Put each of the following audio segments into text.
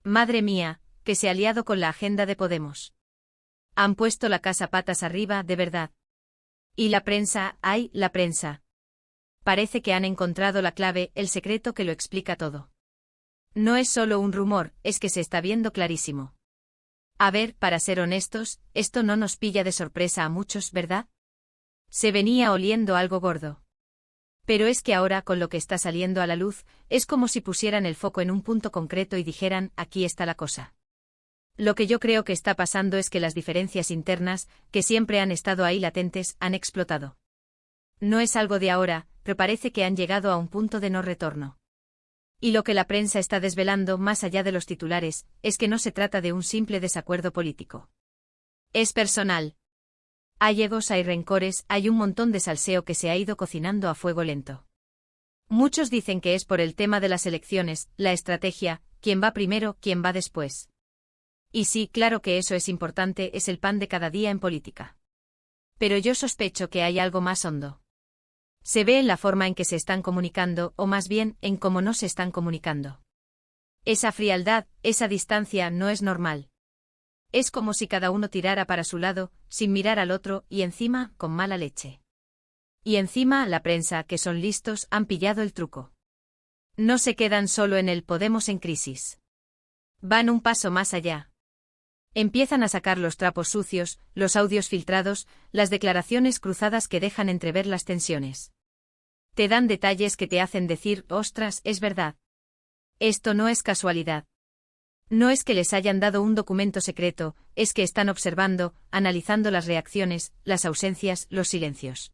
Madre mía, que se ha liado con la agenda de Podemos. Han puesto la casa patas arriba, de verdad. Y la prensa, ¡ay, la prensa! Parece que han encontrado la clave, el secreto que lo explica todo. No es solo un rumor, es que se está viendo clarísimo. A ver, para ser honestos, esto no nos pilla de sorpresa a muchos, ¿verdad? Se venía oliendo algo gordo. Pero es que ahora, con lo que está saliendo a la luz, es como si pusieran el foco en un punto concreto y dijeran, aquí está la cosa. Lo que yo creo que está pasando es que las diferencias internas, que siempre han estado ahí latentes, han explotado. No es algo de ahora, pero parece que han llegado a un punto de no retorno. Y lo que la prensa está desvelando, más allá de los titulares, es que no se trata de un simple desacuerdo político. Es personal. Hay egos, hay rencores, hay un montón de salseo que se ha ido cocinando a fuego lento. Muchos dicen que es por el tema de las elecciones, la estrategia, quién va primero, quién va después. Y sí, claro que eso es importante, es el pan de cada día en política. Pero yo sospecho que hay algo más hondo. Se ve en la forma en que se están comunicando, o más bien, en cómo no se están comunicando. Esa frialdad, esa distancia no es normal. Es como si cada uno tirara para su lado, sin mirar al otro, y encima, con mala leche. Y encima, la prensa, que son listos, han pillado el truco. No se quedan solo en el Podemos en crisis. Van un paso más allá. Empiezan a sacar los trapos sucios, los audios filtrados, las declaraciones cruzadas que dejan entrever las tensiones. Te dan detalles que te hacen decir, ostras, es verdad. Esto no es casualidad. No es que les hayan dado un documento secreto, es que están observando, analizando las reacciones, las ausencias, los silencios.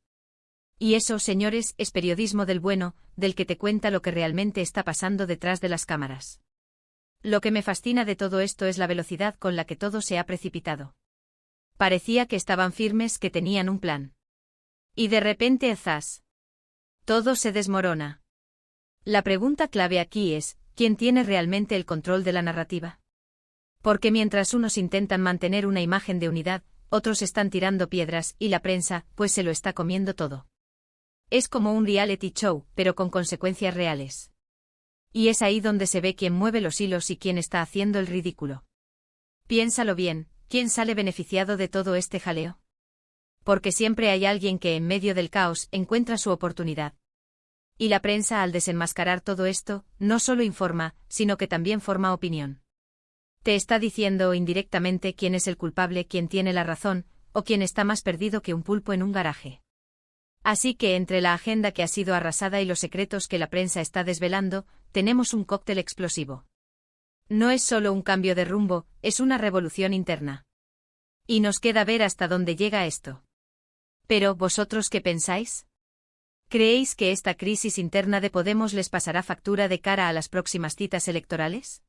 Y eso, señores, es periodismo del bueno, del que te cuenta lo que realmente está pasando detrás de las cámaras. Lo que me fascina de todo esto es la velocidad con la que todo se ha precipitado. Parecía que estaban firmes, que tenían un plan. Y de repente, ¡zas! Todo se desmorona. La pregunta clave aquí es, ¿quién tiene realmente el control de la narrativa? Porque mientras unos intentan mantener una imagen de unidad, otros están tirando piedras, y la prensa, pues se lo está comiendo todo. Es como un reality show, pero con consecuencias reales. Y es ahí donde se ve quién mueve los hilos y quién está haciendo el ridículo. Piénsalo bien, ¿quién sale beneficiado de todo este jaleo? Porque siempre hay alguien que en medio del caos encuentra su oportunidad. Y la prensa, al desenmascarar todo esto, no solo informa, sino que también forma opinión. Te está diciendo indirectamente quién es el culpable, quién tiene la razón, o quién está más perdido que un pulpo en un garaje. Así que entre la agenda que ha sido arrasada y los secretos que la prensa está desvelando, tenemos un cóctel explosivo. No es solo un cambio de rumbo, es una revolución interna. Y nos queda ver hasta dónde llega esto. Pero, ¿vosotros qué pensáis? ¿Creéis que esta crisis interna de Podemos les pasará factura de cara a las próximas citas electorales?